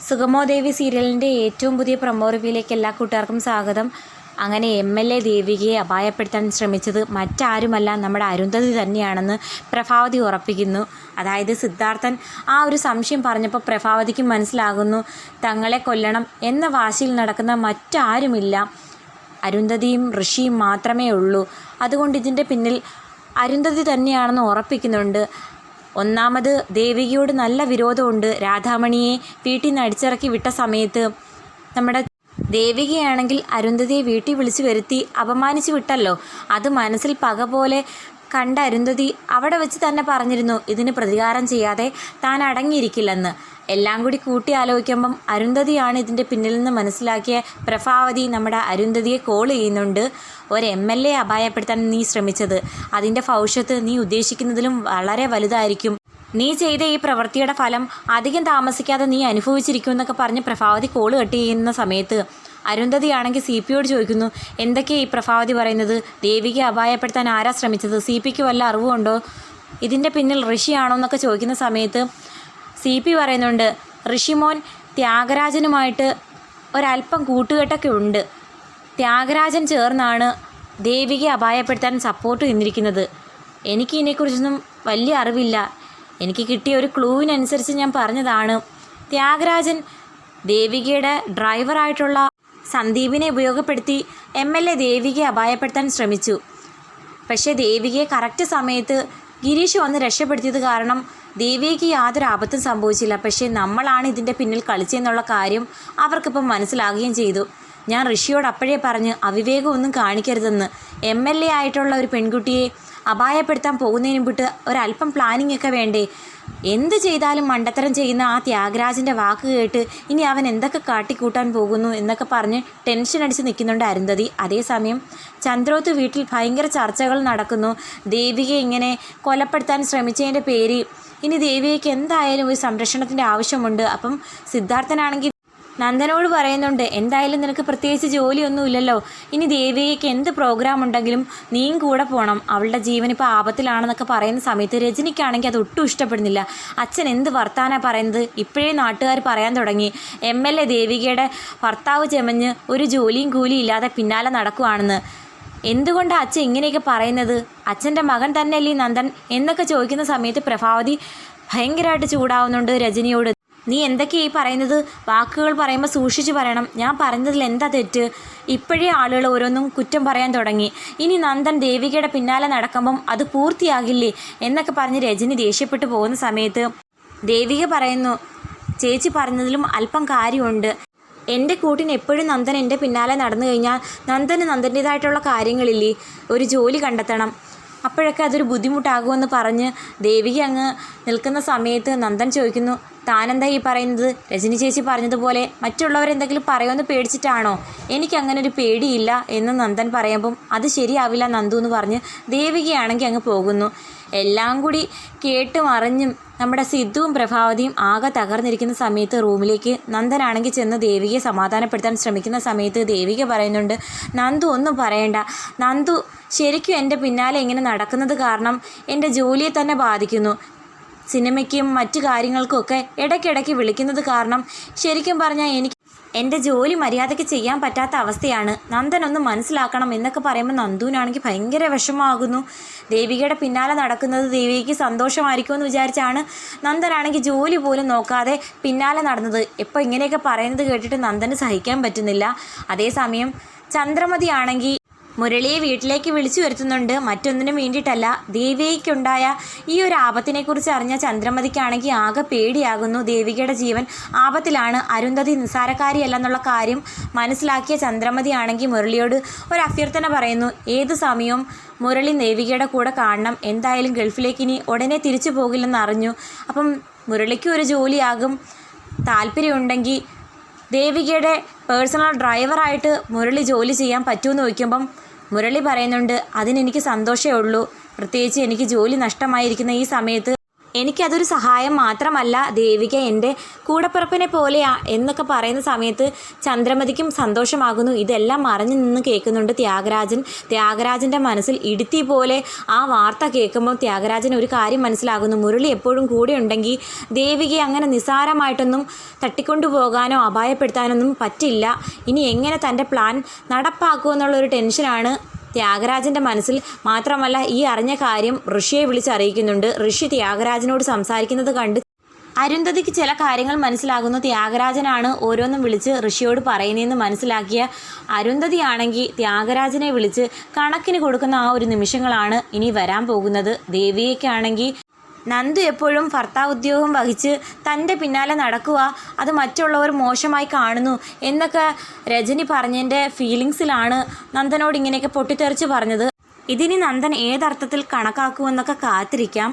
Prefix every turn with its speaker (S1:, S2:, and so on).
S1: സുഗമോ ദേവി സീരിയലിൻ്റെ ഏറ്റവും പുതിയ പ്രൊമോ റിവ്യൂയിലേക്ക് എല്ലാ കൂട്ടുകാർക്കും സ്വാഗതം. അങ്ങനെ MLA ദേവികയെ അപായപ്പെടുത്താൻ ശ്രമിച്ചത് മറ്റാരുമല്ല നമ്മുടെ അരുന്ധതി തന്നെയാണെന്ന് പ്രഭാവതി ഉറപ്പിക്കുന്നു. അതായത് സിദ്ധാർത്ഥൻ ആ ഒരു സംശയം പറഞ്ഞപ്പോൾ പ്രഭാവതിക്ക് മനസ്സിലാകുന്നു തങ്ങളെ കൊല്ലണം എന്ന വാശിയിൽ നടക്കുന്ന മറ്റാരുമില്ല, അരുന്ധതിയും ഋഷിയും മാത്രമേ ഉള്ളൂ. അതുകൊണ്ട് ഇതിൻ്റെ പിന്നിൽ അരുന്ധതി തന്നെയാണെന്ന് ഉറപ്പിക്കുന്നുണ്ട്. ഒന്നാമത് ദേവികയോട് നല്ല വിരോധമുണ്ട്. രാധാമണിയെ വീട്ടിൽ നിന്ന് അടിച്ചിറക്കി വിട്ട സമയത്ത് നമ്മുടെ ദേവികയാണെങ്കിൽ അരുന്ധതിയെ വീട്ടിൽ വിളിച്ചു വരുത്തി അപമാനിച്ചു വിട്ടല്ലോ. അത് മനസ്സിൽ പക പോലെ കണ്ട അരുന്ധതി അവിടെ വെച്ച് തന്നെ പറഞ്ഞിരുന്നു ഇതിന് പ്രതികാരം ചെയ്യാതെ താൻ അടങ്ങിയിരിക്കില്ലെന്ന്. എല്ലാം കൂടി കൂട്ടി ആലോചിക്കുമ്പം അരുന്ധതിയാണ് ഇതിൻ്റെ പിന്നിൽ നിന്ന് മനസ്സിലാക്കിയ പ്രഭാവതി നമ്മുടെ അരുന്ധതിയെ കോൾ ചെയ്യുന്നുണ്ട്. ഒരു MLA അപായപ്പെടുത്താൻ നീ ശ്രമിച്ചത്, അതിൻ്റെ ഭവിഷ്യത്ത് നീ ഉദ്ദേശിക്കുന്നതിലും വളരെ വലുതായിരിക്കും. നീ ചെയ്ത ഈ പ്രവൃത്തിയുടെ ഫലം അധികം താമസിക്കാതെ നീ അനുഭവിച്ചിരിക്കും എന്നൊക്കെ പറഞ്ഞ് പ്രഭാവതി കോൾ കട്ട് ചെയ്യുന്ന സമയത്ത് അരുന്ധതിയാണെങ്കിൽ CPയോട് ചോദിക്കുന്നു, എന്തൊക്കെയാണ് ഈ പ്രഭാവതി പറയുന്നത്? ദേവികയെ അപായപ്പെടുത്താൻ ആരാ ശ്രമിച്ചത്? CPക്ക് വല്ല അറിവുണ്ടോ? ഇതിൻ്റെ പിന്നിൽ ഋഷിയാണോ എന്നൊക്കെ ചോദിക്കുന്ന സമയത്ത് CP പറയുന്നുണ്ട്, ഋഷിമോൻ ത്യാഗരാജനുമായിട്ട് ഒരല്പം കൂട്ടുകെട്ടൊക്കെ ഉണ്ട്. ത്യാഗരാജൻ ചേർന്നാണ് ദേവികയെ അപായപ്പെടുത്താൻ സപ്പോർട്ട് നിന്നിരിക്കുന്നത്. എനിക്ക് ഇതിനെക്കുറിച്ചൊന്നും വലിയ അറിവില്ല, എനിക്ക് കിട്ടിയ ഒരു ക്ലൂവിനനുസരിച്ച് ഞാൻ പറഞ്ഞതാണ്. ത്യാഗരാജൻ ദേവികയുടെ ഡ്രൈവറായിട്ടുള്ള സന്ദീപിനെ ഉപയോഗപ്പെടുത്തി MLA ദേവികയെ അപായപ്പെടുത്താൻ ശ്രമിച്ചു. പക്ഷേ ദേവികയെ കറക്റ്റ് സമയത്ത് ഗിരീഷ് വന്ന് രക്ഷപ്പെടുത്തിയത് കാരണം ദേവികയ്ക്ക് യാതൊരു ആപത്തും സംഭവിച്ചില്ല. പക്ഷേ നമ്മളാണ് ഇതിൻ്റെ പിന്നിൽ കളിച്ചെന്നുള്ള കാര്യം അവർക്കിപ്പം മനസ്സിലാകുകയും ചെയ്തു. ഞാൻ ഋഷിയോട് അപ്പോഴേ പറഞ്ഞ് അവിവേകമൊന്നും കാണിക്കരുതെന്ന്. MLA ആയിട്ടുള്ള ഒരു പെൺകുട്ടിയെ അപായപ്പെടുത്താൻ പോകുന്നതിന് മുമ്പിട്ട് ഒരല്പം പ്ലാനിങ് ഒക്കെ വേണ്ടേ? എന്ത് ചെയ്താലും മണ്ടത്തരം ചെയ്യുന്ന ആ ത്യാഗരാജൻ്റെ വാക്ക് കേട്ട് ഇനി അവൻ എന്തൊക്കെ കാട്ടിക്കൂട്ടാൻ പോകുന്നു എന്നൊക്കെ പറഞ്ഞ് ടെൻഷൻ അടിച്ച് നിൽക്കുന്നുണ്ട് അരുന്ധതി. അതേസമയം ചന്ദ്രോത്ത് വീട്ടിൽ ഭയങ്കര ചർച്ചകൾ നടക്കുന്നു. ദേവികയെ ഇങ്ങനെ കൊലപ്പെടുത്താൻ ശ്രമിച്ചതിൻ്റെ പേര് ഇനി ദേവികയ്ക്ക് എന്തായാലും ഒരു സംരക്ഷണത്തിൻ്റെ ആവശ്യമുണ്ട്. അപ്പം സിദ്ധാർത്ഥനാണെങ്കിൽ നന്ദനോട് പറയുന്നുണ്ട്, എന്തായാലും നിനക്ക് പ്രത്യേകിച്ച് ജോലിയൊന്നും ഇല്ലല്ലോ, ഇനി ദേവികയ്ക്ക് എന്ത് പ്രോഗ്രാം ഉണ്ടെങ്കിലും നീയും കൂടെ പോകണം, അവളുടെ ജീവൻ ഇപ്പോൾ ആപത്തിലാണെന്നൊക്കെ പറയുന്ന സമയത്ത് രജനിക്കാണെങ്കിൽ അത് ഒട്ടും ഇഷ്ടപ്പെടുന്നില്ല. അച്ഛൻ എന്ത് വർത്താനാണ് പറയുന്നത്? ഇപ്പോഴേ നാട്ടുകാർ പറയാൻ തുടങ്ങി MLA ദേവികയുടെ ഭർത്താവ് ചെമഞ്ഞ് ഒരു ജോലിയും കൂലിയും ഇല്ലാതെ പിന്നാലെ നടക്കുവാണെന്ന്. എന്തുകൊണ്ടാണ് അച്ഛൻ ഇങ്ങനെയൊക്കെ പറയുന്നത്? അച്ഛൻ്റെ മകൻ തന്നെയല്ലേ നന്ദൻ എന്നൊക്കെ ചോദിക്കുന്ന സമയത്ത് പ്രഭാവതി ഭയങ്കരമായിട്ട് ചൂടാവുന്നുണ്ട് രജനിയോട്. നീ എന്തൊക്കെയാ ഈ പറയുന്നത്? വാക്കുകൾ പറയുമ്പോൾ സൂക്ഷിച്ച് പറയണം. ഞാൻ പറയുന്നതിൽ എന്താ തെറ്റ്? ഇപ്പോഴേ ആളുകൾ ഓരോന്നും കുറ്റം പറയാൻ തുടങ്ങി. ഇനി നന്ദൻ ദേവികയുടെ പിന്നാലെ നടക്കുമ്പം അത് പൂർത്തിയാകില്ലേ എന്നൊക്കെ പറഞ്ഞ് രജനി ദേഷ്യപ്പെട്ടു പോകുന്ന സമയത്ത് ദേവിക പറയുന്നു, ചേച്ചി പറഞ്ഞതിലും അല്പം കാര്യമുണ്ട്. എൻ്റെ കൂട്ടിന് എപ്പോഴും നന്ദൻ എൻ്റെ പിന്നാലെ നടന്നു കഴിഞ്ഞാൽ നന്ദന് നന്ദൻ്റേതായിട്ടുള്ള കാര്യങ്ങളില്ലേ, ഒരു ജോലി കണ്ടെത്തണം, അപ്പോഴൊക്കെ അതൊരു ബുദ്ധിമുട്ടാകുമെന്ന് പറഞ്ഞ് ദേവിക അങ്ങ് നിൽക്കുന്ന സമയത്ത് നന്ദൻ ചോദിക്കുന്നു, താനെന്താ ഈ പറയുന്നത്? രജനി ചേച്ചി പറഞ്ഞതുപോലെ മറ്റുള്ളവരെന്തെങ്കിലും പറയുമെന്ന് പേടിച്ചിട്ടാണോ? എനിക്കങ്ങനെ ഒരു പേടിയില്ല എന്ന് നന്ദൻ പറയുമ്പം അത് ശരിയാവില്ല നന്ദു എന്ന് പറഞ്ഞ് ദേവികയാണെങ്കിൽ അങ്ങ് പോകുന്നു. എല്ലാം കൂടി കേട്ടും അറിഞ്ഞും നമ്മുടെ സിദ്ധുവും പ്രഭാവതിയും ആകെ തകർന്നിരിക്കുന്ന സമയത്ത് റൂമിലേക്ക് നന്ദനാണെങ്കിൽ ചെന്ന് ദേവികയെ സമാധാനപ്പെടുത്താൻ ശ്രമിക്കുന്ന സമയത്ത് ദേവിക പറയുന്നുണ്ട്, നന്ദു ഒന്നും പറയണ്ട, നന്ദു ശരിക്കും എൻ്റെ പിന്നാലെ ഇങ്ങനെ നടക്കുന്നത് കാരണം എൻ്റെ ജോലിയെ തന്നെ ബാധിക്കുന്നു. സിനിമയ്ക്കും മറ്റു കാര്യങ്ങൾക്കുമൊക്കെ ഇടയ്ക്കിടയ്ക്ക് വിളിക്കുന്നത് കാരണം ശരിക്കും പറഞ്ഞാൽ എനിക്ക് എൻ്റെ ജോലി മര്യാദയ്ക്ക് ചെയ്യാൻ പറ്റാത്ത അവസ്ഥയാണ്. നന്ദനൊന്ന് മനസ്സിലാക്കണം എന്നൊക്കെ പറയുമ്പോൾ നന്ദുവിനാണെങ്കിൽ ഭയങ്കര വിഷമമാകുന്നു. ദേവികയുടെ പിന്നാലെ നടക്കുന്നത് ദേവികയ്ക്ക് സന്തോഷമായിരിക്കുമെന്ന് വിചാരിച്ചാണ് നന്ദനാണെങ്കിൽ ജോലി പോലും നോക്കാതെ പിന്നാലെ നടന്നത്. ഇപ്പോൾ ഇങ്ങനെയൊക്കെ പറയുന്നത് കേട്ടിട്ട് നന്ദന് സഹിക്കാൻ പറ്റുന്നില്ല. അതേസമയം ചന്ദ്രമതി ആണെങ്കിൽ മുരളിയെ വീട്ടിലേക്ക് വിളിച്ചു വരുത്തുന്നുണ്ട്. മറ്റൊന്നിനും വേണ്ടിയിട്ടല്ല, ദേവികയ്ക്കുണ്ടായ ഈ ഒരു ആപത്തിനെക്കുറിച്ച് അറിഞ്ഞ ചന്ദ്രമതിക്കാണെങ്കിൽ ആകെ പേടിയാകുന്നു. ദേവികയുടെ ജീവൻ ആപത്തിലാണ്, അരുന്ധതി നിസ്സാരക്കാരിയല്ല എന്നുള്ള കാര്യം മനസ്സിലാക്കിയ ചന്ദ്രമതി ആണെങ്കിൽ മുരളിയോട് ഒരു അഭ്യർത്ഥന പറയുന്നു. ഏത് സമയവും മുരളി ദേവികയുടെ കൂടെ കാണണം, എന്തായാലും ഗൾഫിലേക്ക് ഇനി ഉടനെ തിരിച്ചു പോകില്ലെന്ന് അറിഞ്ഞു. അപ്പം മുരളിക്ക് ഒരു ജോലിയാകും, താല്പര്യമുണ്ടെങ്കിൽ ദേവികയുടെ പേഴ്സണൽ ഡ്രൈവറായിട്ട് മുരളി ജോലി ചെയ്യാൻ പറ്റുമെന്ന് ചോദിക്കുമ്പം മുരളി പറയുന്നുണ്ട്, അതിനെനിക്ക് സന്തോഷമേ ഉള്ളൂ, പ്രത്യേകിച്ച് എനിക്ക് ജോലി നഷ്ടമായിരിക്കുന്ന ഈ സമയത്ത് എനിക്കതൊരു സഹായം മാത്രമല്ല, ദേവിക എൻ്റെ കൂടപ്പിറപ്പിനെ പോലെയാ എന്നൊക്കെ പറയുന്ന സമയത്ത് ചന്ദ്രമതിക്കും സന്തോഷമാകുന്നു. ഇതെല്ലാം മറഞ്ഞു നിന്ന് കേൾക്കുന്നുണ്ട് ത്യാഗരാജൻ. ത്യാഗരാജൻ്റെ മനസ്സിൽ ഇടുത്തി പോലെ ആ വാർത്ത കേൾക്കുമ്പോൾ ത്യാഗരാജൻ ഒരു കാര്യം മനസ്സിലാകുന്നു. മുരളി എപ്പോഴും കൂടെ ഉണ്ടെങ്കിൽ ദേവികയെ അങ്ങനെ നിസ്സാരമായിട്ടൊന്നും തട്ടിക്കൊണ്ടുപോകാനോ അപായപ്പെടുത്താനൊന്നും പറ്റില്ല. ഇനി എങ്ങനെ തൻ്റെ പ്ലാൻ നടപ്പാക്കുമെന്നുള്ളൊരു ടെൻഷനാണ് ത്യാഗരാജൻ്റെ മനസ്സിൽ. മാത്രമല്ല ഈ അറിഞ്ഞ കാര്യം ഋഷിയെ വിളിച്ചറിയിക്കുന്നുണ്ട്. ഋഷി ത്യാഗരാജനോട് സംസാരിക്കുന്നത് കണ്ട് അരുന്ധതിക്ക് ചില കാര്യങ്ങൾ മനസ്സിലാകുന്നു. ത്യാഗരാജനാണ് ഓരോന്നും വിളിച്ച് ഋഷിയോട് പറയുന്നതെന്ന് മനസ്സിലാക്കിയ അരുന്ധതിയാണെങ്കിൽ ത്യാഗരാജനെ വിളിച്ച് കണക്കിന് കൊടുക്കുന്ന ആ ഒരു നിമിഷങ്ങളാണ് ഇനി വരാൻ പോകുന്നത്. ദേവികയ്ക്കാണെങ്കിൽ നന്ദു എപ്പോഴും ഭർത്താവ് ഉദ്യോഗം വഹിച്ച് തൻ്റെ പിന്നാലെ നടക്കുക, അത് മറ്റുള്ളവർ മോശമായി കാണുന്നു എന്നൊക്കെ രജനി പറഞ്ഞതിൻ്റെ ഫീലിങ്സിലാണ് നന്ദനോട് ഇങ്ങനെയൊക്കെ പൊട്ടിത്തെറിച്ച് പറഞ്ഞത്. ഇതിനി നന്ദൻ ഏതർത്ഥത്തിൽ കണക്കാക്കുമെന്നൊക്കെ കാത്തിരിക്കാം.